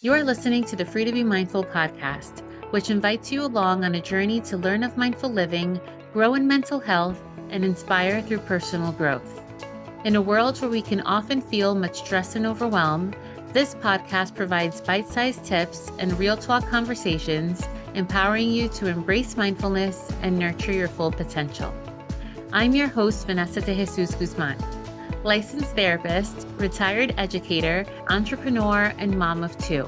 You are listening to the Free to Be Mindful podcast, which invites you along on a journey to learn of mindful living, grow in mental health, and inspire through personal growth. In a world where we can often feel much stress and overwhelm, this podcast provides bite-sized tips and real talk conversations, empowering you to embrace mindfulness and nurture your full potential. I'm your host, Vanessa De Jesus Guzman, licensed therapist, retired educator, entrepreneur, and mom of two.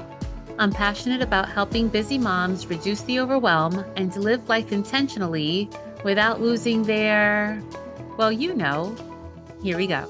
I'm passionate about helping busy moms reduce the overwhelm and to live life intentionally without losing their, here we go.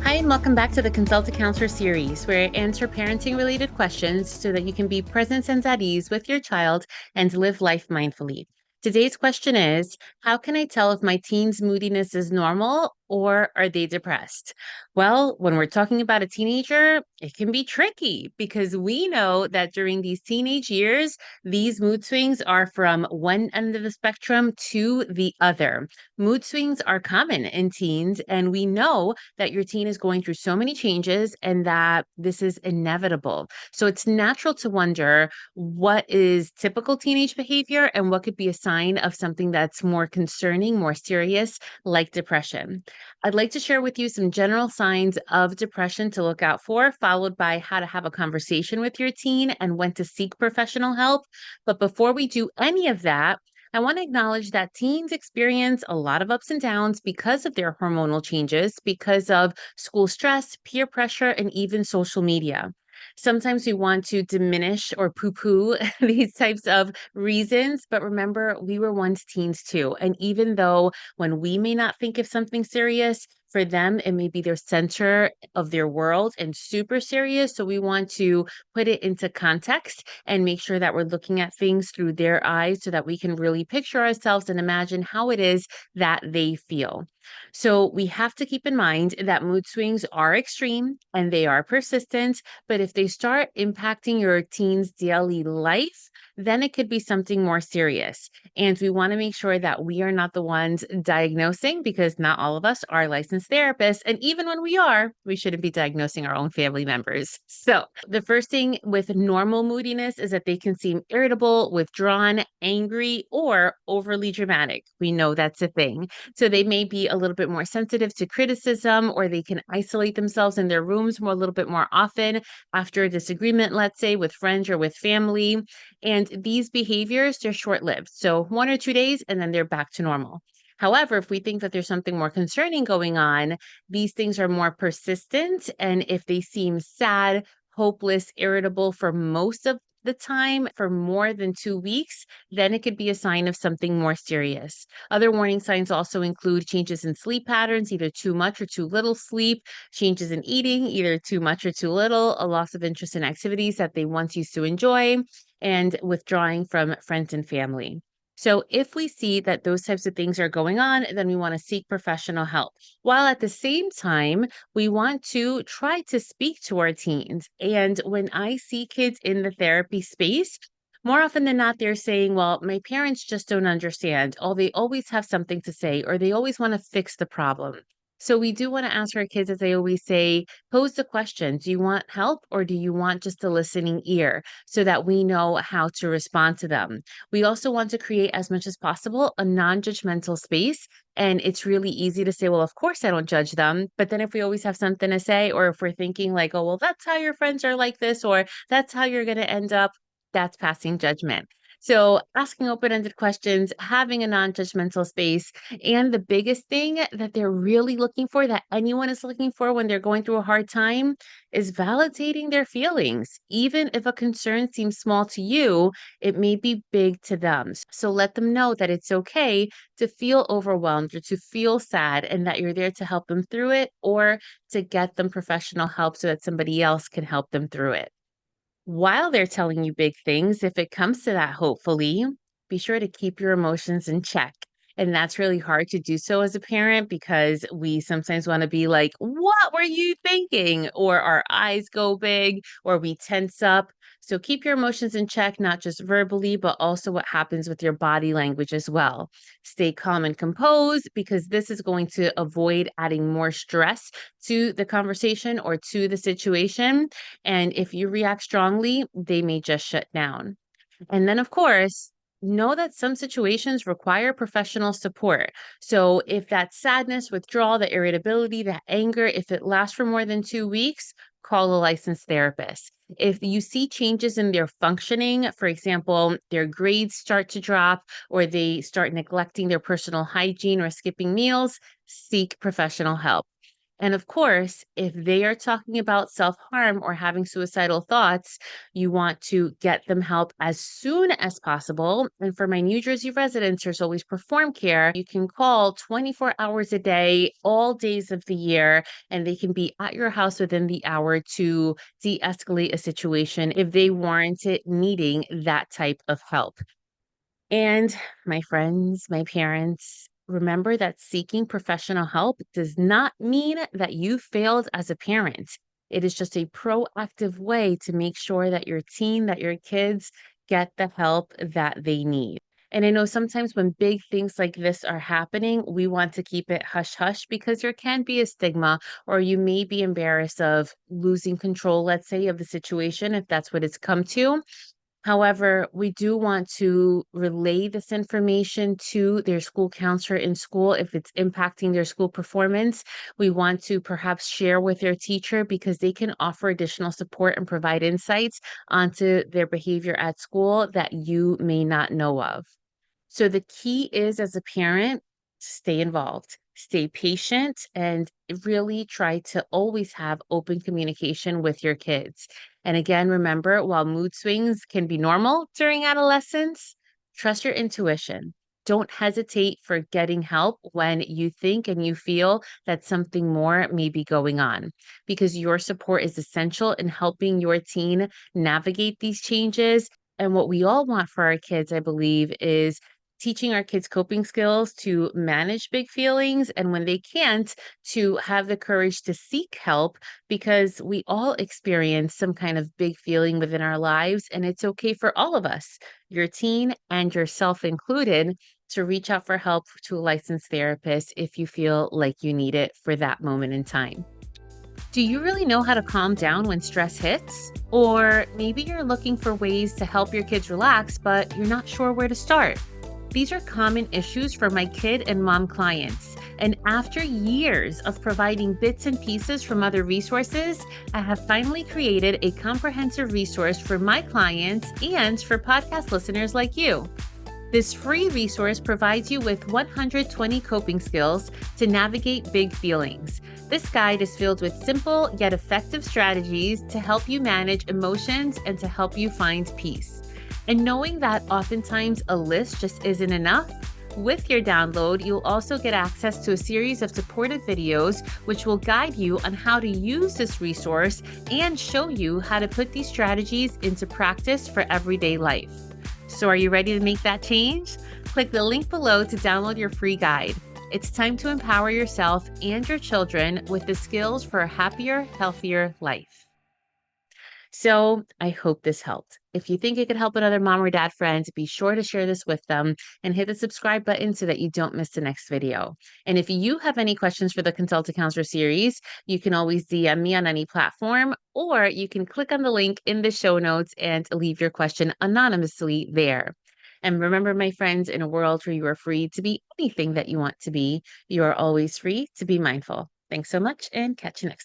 Hi, and welcome back to the Consult a Counselor series, where I answer parenting-related questions so that you can be present and at ease with your child and live life mindfully. Today's question is, how can I tell if my teen's moodiness is normal or are they depressed? Well, when we're talking about a teenager, it can be tricky because we know that during these teenage years, these mood swings are from one end of the spectrum to the other. Mood swings are common in teens, and we know that your teen is going through so many changes and that this is inevitable. So it's natural to wonder what is typical teenage behavior and what could be a sign of something that's more concerning, more serious, like depression. I'd like to share with you some general signs of depression to look out for, followed by how to have a conversation with your teen and when to seek professional help. But before we do any of that, I want to acknowledge that teens experience a lot of ups and downs because of their hormonal changes, because of school stress, peer pressure, and even social media. Sometimes we want to diminish or poo poo these types of reasons, but remember, we were once teens too. And even though when we may not think of something serious, for them, it may be their center of their world and super serious. So we want to put it into context and make sure that we're looking at things through their eyes so that we can really picture ourselves and imagine how it is that they feel. So we have to keep in mind that mood swings are extreme and they are persistent, but if they start impacting your teen's daily life, then it could be something more serious. And we want to make sure that we are not the ones diagnosing because not all of us are licensed therapists. And even when we are, we shouldn't be diagnosing our own family members. So the first thing with normal moodiness is that they can seem irritable, withdrawn, angry, or overly dramatic. We know that's a thing. So they may be a little bit more sensitive to criticism, or they can isolate themselves in their rooms a little bit more often after a disagreement, let's say with friends or with family. And these behaviors, they're short-lived. So 1 or 2 days, and then they're back to normal. However, if we think that there's something more concerning going on, these things are more persistent. And if they seem sad, hopeless, irritable for most of the time, for more than 2 weeks, then it could be a sign of something more serious. Other warning signs also include changes in sleep patterns, either too much or too little sleep, changes in eating, either too much or too little, a loss of interest in activities that they once used to enjoy, and withdrawing from friends and family. So if we see that those types of things are going on, then we want to seek professional help. While at the same time, we want to try to speak to our teens. And when I see kids in the therapy space, more often than not, they're saying, well, my parents just don't understand. Oh, they always have something to say, or they always want to fix the problem. So we do want to ask our kids, as I always say, pose the question, do you want help or do you want just a listening ear so that we know how to respond to them? We also want to create as much as possible a non-judgmental space. And it's really easy to say, well, of course I don't judge them. But then if we always have something to say, or if we're thinking like, oh, well, that's how your friends are like this, or that's how you're going to end up, that's passing judgment. So asking open-ended questions, having a non-judgmental space, and the biggest thing that they're really looking for, that anyone is looking for when they're going through a hard time, is validating their feelings. Even if a concern seems small to you, it may be big to them. So let them know that it's okay to feel overwhelmed or to feel sad and that you're there to help them through it or to get them professional help so that somebody else can help them through it. While they're telling you big things, if it comes to that, hopefully, be sure to keep your emotions in check. And that's really hard to do so as a parent because we sometimes want to be like, what were you thinking? Or our eyes go big or we tense up. So keep your emotions in check, not just verbally, but also what happens with your body language as well. Stay calm and composed because this is going to avoid adding more stress to the conversation or to the situation. And if you react strongly, they may just shut down. And then, of course, know that some situations require professional support. So, if that sadness, withdrawal, the irritability, that anger, if it lasts for more than 2 weeks, call a licensed therapist. If you see changes in their functioning, for example, their grades start to drop or they start neglecting their personal hygiene or skipping meals, seek professional help. And of course, if they are talking about self harm or having suicidal thoughts, you want to get them help as soon as possible. And for my New Jersey residents, there's always Perform Care. You can call 24 hours a day, all days of the year, and they can be at your house within the hour to de escalate a situation if they warrant it needing that type of help. And my friends, my parents, remember that seeking professional help does not mean that you failed as a parent. It is just a proactive way to make sure that your teen, that your kids get the help that they need. And I know sometimes when big things like this are happening, we want to keep it hush hush because there can be a stigma, or you may be embarrassed of losing control, let's say, of the situation if that's what it's come to. However, we do want to relay this information to their school counselor in school if it's impacting their school performance. We want to perhaps share with their teacher because they can offer additional support and provide insights onto their behavior at school that you may not know of. So the key is as a parent, stay involved, stay patient, and really try to always have open communication with your kids. And again, remember, while mood swings can be normal during adolescence, trust your intuition. Don't hesitate for getting help when you think and you feel that something more may be going on, because your support is essential in helping your teen navigate these changes. And what we all want for our kids, I believe, is teaching our kids coping skills to manage big feelings, and when they can't, to have the courage to seek help, because we all experience some kind of big feeling within our lives, and it's okay for all of us, your teen and yourself included, to reach out for help to a licensed therapist if you feel like you need it for that moment in time. Do you really know how to calm down when stress hits? Or maybe you're looking for ways to help your kids relax, but you're not sure where to start. These are common issues for my kid and mom clients. And after years of providing bits and pieces from other resources, I have finally created a comprehensive resource for my clients and for podcast listeners like you. This free resource provides you with 120 coping skills to navigate big feelings. This guide is filled with simple yet effective strategies to help you manage emotions and to help you find peace. And knowing that oftentimes a list just isn't enough, with your download, you'll also get access to a series of supportive videos which will guide you on how to use this resource and show you how to put these strategies into practice for everyday life. So are you ready to make that change? Click the link below to download your free guide. It's time to empower yourself and your children with the skills for a happier, healthier life. So I hope this helped. If you think it could help another mom or dad friend, be sure to share this with them and hit the subscribe button so that you don't miss the next video. And if you have any questions for the Consult a Counselor series, you can always DM me on any platform, or you can click on the link in the show notes and leave your question anonymously there. And remember, my friends, in a world where you are free to be anything that you want to be, you are always free to be mindful. Thanks so much and catch you next time.